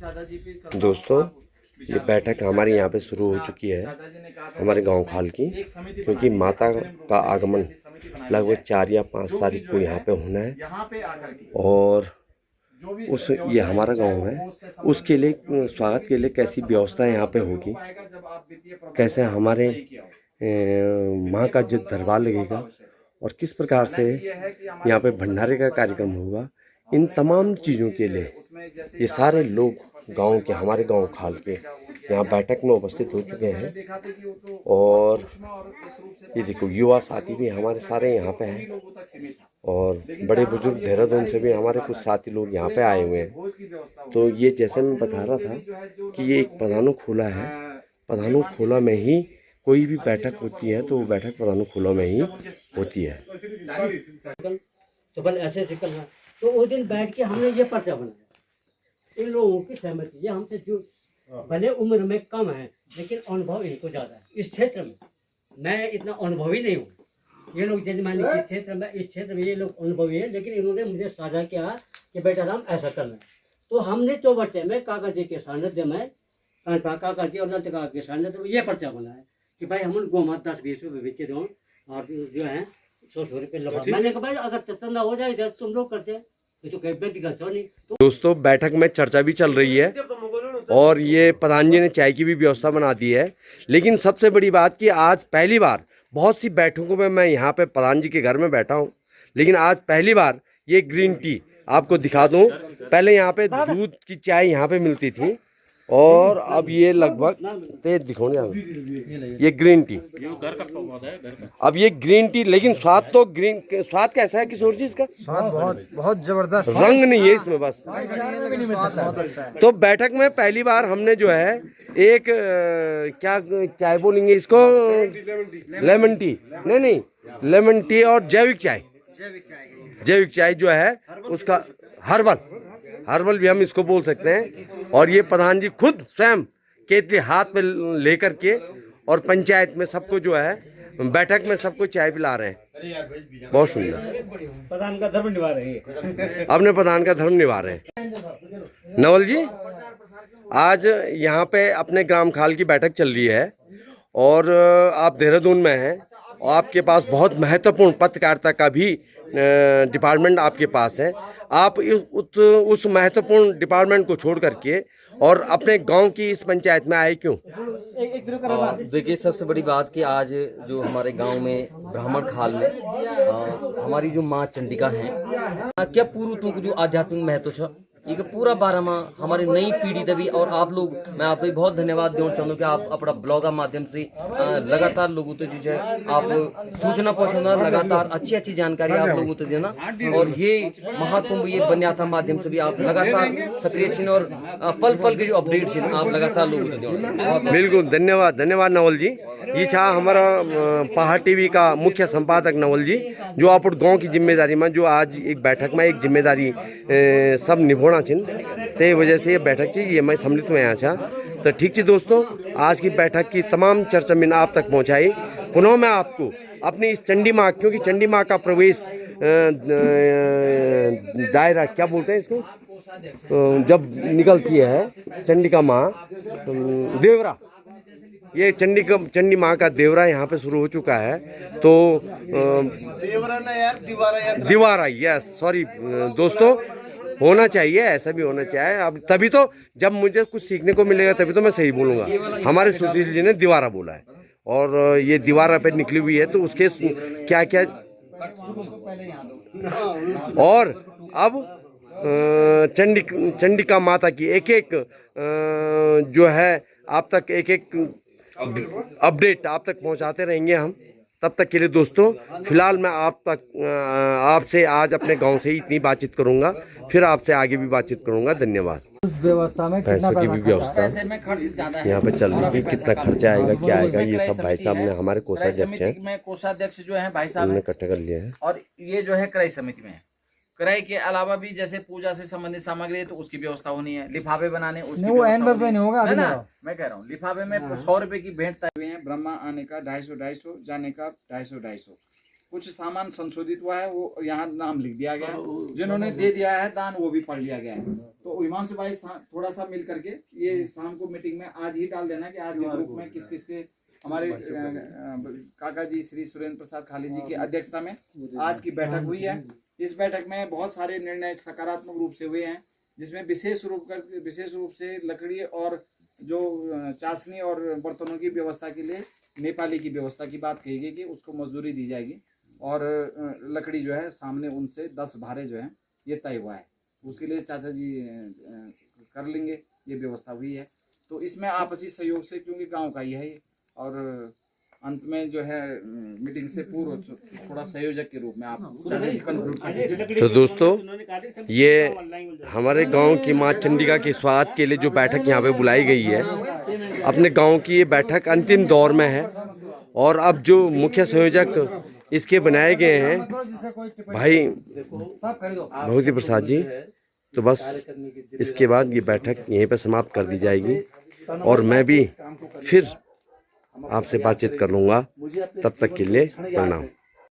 दोस्तों, ये बैठक हमारे यहाँ पे शुरू हो चुकी है हमारे गांव खाल की, क्योंकि माता का आगमन लगभग 4 या 5 तारीख को यहाँ पे होना है। और ये हमारा गांव है, उसके लिए स्वागत के लिए कैसी व्यवस्था यहाँ पे होगी, कैसे हमारे माँ का जो दरबार लगेगा और किस प्रकार से यहाँ पे भंडारे का कार्यक्रम होगा, इन तमाम चीज़ों के लिए ये सारे लोग गांव के, हमारे गांव खाल के यहाँ बैठक में उपस्थित हो चुके हैं। और ये देखो, युवा साथी भी हमारे सारे यहाँ पे हैं और बड़े बुजुर्ग देहरादून से भी हमारे कुछ साथी लोग यहाँ पे आए हुए हैं। तो ये जैसे मैं बता रहा था कि ये एक प्रधानो खोला है, प्रधानो खोला में ही कोई भी बैठक होती है तो वो बैठक प्रधानो खोला में ही होती है। तो बल ऐसे से करना, तो उस दिन बैठ के हमने ये पर्चा बनाया। इन लोगों की सहमति, ये हमसे जो भले उम्र में कम है लेकिन अनुभव इनको ज़्यादा है। इस क्षेत्र में मैं इतना अनुभवी नहीं हूँ, ये लोग जजमानी के क्षेत्र में, इस क्षेत्र में ये लोग अनुभवी हैं, लेकिन इन्होंने मुझे साझा किया कि बेटा राम ऐसा करना है। तो हमने चौबट्टे में काका जी के सानिध्य में, काका जी और नंद काका के सानिध्य में ये पर्चा बनाया कि भाई हम उनको मत 10-20 रुपये बेच के दो और जो है 100 रुपये लगा। मैंने कहा भाई अगर चंदा हो जाए तुम लोग करते तो नहीं। तो दोस्तों, बैठक में चर्चा भी चल रही है और ये प्रधान जी ने चाय की भी व्यवस्था बना दी है। लेकिन सबसे बड़ी बात कि आज पहली बार, बहुत सी बैठकों में मैं यहाँ पे प्रधान जी के घर में बैठा हूँ, लेकिन आज पहली बार ये ग्रीन टी आपको दिखा दूँ। पहले यहाँ पे दूध की चाय यहाँ पे मिलती थी और अब ये लगभग तेज दिखाऊंगे ये ग्रीन टी, अब ये ग्रीन टी, लेकिन स्वाद तो स्वाद कैसा है किशोर जी? इसका स्वाद बहुत जबरदस्त, रंग नहीं है इसमें बस। तो बैठक में पहली बार हमने जो है एक क्या चाय बोलेंगे इसको, लेमन टी, नहीं लेमन टी और जैविक चाय जो है उसका हर्बल भी हम इसको बोल सकते हैं। और ये प्रधान जी खुद स्वयं केतली हाथ में लेकर के और पंचायत में सबको जो है बैठक में सबको चाय पिला रहे हैं। बहुत सुंदर, प्रधान का धर्म निभा रहे हैं, अपने प्रधान का धर्म निभा रहे हैं। नवल जी, आज यहाँ पे अपने ग्राम खाल की बैठक चल रही है और आप देहरादून में हैं और आपके पास बहुत महत्वपूर्ण पत्रकारिता का भी डिपार्टमेंट आपके पास है। आप उस महत्वपूर्ण डिपार्टमेंट को छोड़ करके और अपने गांव की इस पंचायत में आए क्यों? देखिए, सबसे बड़ी बात कि आज जो हमारे गांव में ब्राह्मण खाल में हमारी जो माँ चंडिका हैं, क्या पूर्वतों को जो आध्यात्मिक महत्व था, ये पूरा 12 माह हमारी नई पीढ़ी तभी। और आप लोग, मैं आपको बहुत धन्यवाद देना चाहूँगा कि आप अपना ब्लॉग के माध्यम से लगातार लोगों तक जो है आप सूचना पहुँचाना, लगातार अच्छी जानकारी आप लोगों तक देना। और ये महाकुंभ, ये बन्याथा माध्यम से भी आप लगातार सक्रिय छिन और पल पल के जो अपडेट छिन आप लगातार लोगों तक देना। बिल्कुल, धन्यवाद नवल जी। ये छा हमारा पहाड़ टीवी का मुख्य संपादक नवल जी, जो आप गाँव की जिम्मेदारी में, जो आज एक बैठक में एक जिम्मेदारी सब निभाना छिन, ते वजह से ये बैठक थी, ये मैं सम्मिलित में आया। तो ठीक थी दोस्तों, आज की बैठक की तमाम चर्चा मैंने आप तक पहुंचाई। पुनः मैं आपको अपनी इस चंडी माँ, क्योंकि चंडी माँ का प्रवेश दायरा क्या बोलते हैं इसको, जब निकलती है चंडिका माँ देवरा, ये चंडी माँ का देवरा यहाँ पे शुरू हो चुका है। तो दीवारा, यस, सॉरी दोस्तों, होना चाहिए, ऐसा भी होना चाहिए। अब तभी तो जब मुझे कुछ सीखने को मिलेगा तभी तो मैं सही बोलूँगा। हमारे सुशील जी ने दीवारा बोला है और ये दीवारा पे निकली हुई है, तो उसके क्या क्या। और अब चंडिका माता की एक जो है आप तक एक अपडेट आप तक पहुंचाते रहेंगे हम। तब तक के लिए दोस्तों, फिलहाल मैं आपसे आज अपने गांव से ही इतनी बातचीत करूंगा, फिर आपसे आगे भी बातचीत करूंगा। धन्यवाद। व्यवस्था में पैसों की भी व्यवस्था यहाँ पे चल रही है, कितना खर्चा आएगा, क्या आएगा, ये सब भाई साहब ने, हमारे कोषाध्यक्ष हैं, में कोषाध्यक्ष जो है भाई साहब ने इकट्ठा कर लिया है। और ये जो है क्रय समिति में, क्रय के अलावा भी जैसे पूजा से संबंधित सामग्री है तो उसकी व्यवस्था होनी है, लिफाफे बनाने उसकी व्यवस्था नहीं होगा ना। मैं कह रहा हूँ लिफाफे में 100 रुपए की भेंट तय हुए हैं। ब्रह्मा आने का 250 जाने का 250 कुछ सामान संशोधित हुआ है, वो यहाँ नाम लिख दिया गया है। जिन्होंने दे दिया है दान वो भी पढ़ लिया गया है। तो हिमांशु भाई थोड़ा सा मिल करके ये शाम को मीटिंग में आज ही डाल देना कि आज के ग्रुप में किस किस के हमारे काका जी श्री सुरेंद्र प्रसाद खाली जी की अध्यक्षता में आज की बैठक हुई है। इस बैठक में बहुत सारे निर्णय सकारात्मक रूप से हुए हैं, जिसमें विशेष रूप से लकड़ी और जो चाशनी और बर्तनों की व्यवस्था के लिए नेपाली की व्यवस्था की बात कही गई कि उसको मजदूरी दी जाएगी और लकड़ी जो है सामने उनसे 10 भारे जो है ये तय हुआ है, उसके लिए चाचा जी कर लेंगे, ये व्यवस्था हुई है। तो इसमें आपसी सहयोग से, क्योंकि गांव का ही है ये, और अंत में जो है मीटिंग से पूर्व थोड़ा संयोजक के रूप में आप कंक्लूड। तो दोस्तों ये हमारे गांव की माँ चंडिका के स्वागत के लिए जो बैठक यहाँ पे बुलाई गई है, अपने गांव की ये बैठक अंतिम दौर में है और अब जो मुख्य संयोजक इसके बनाए गए हैं भाई भगवती प्रसाद जी, तो बस इसके बाद ये बैठक यहीं पर समाप्त कर दी जाएगी और मैं भी फिर आपसे बातचीत कर लूँगा। तब तक के लिए प्रणाम।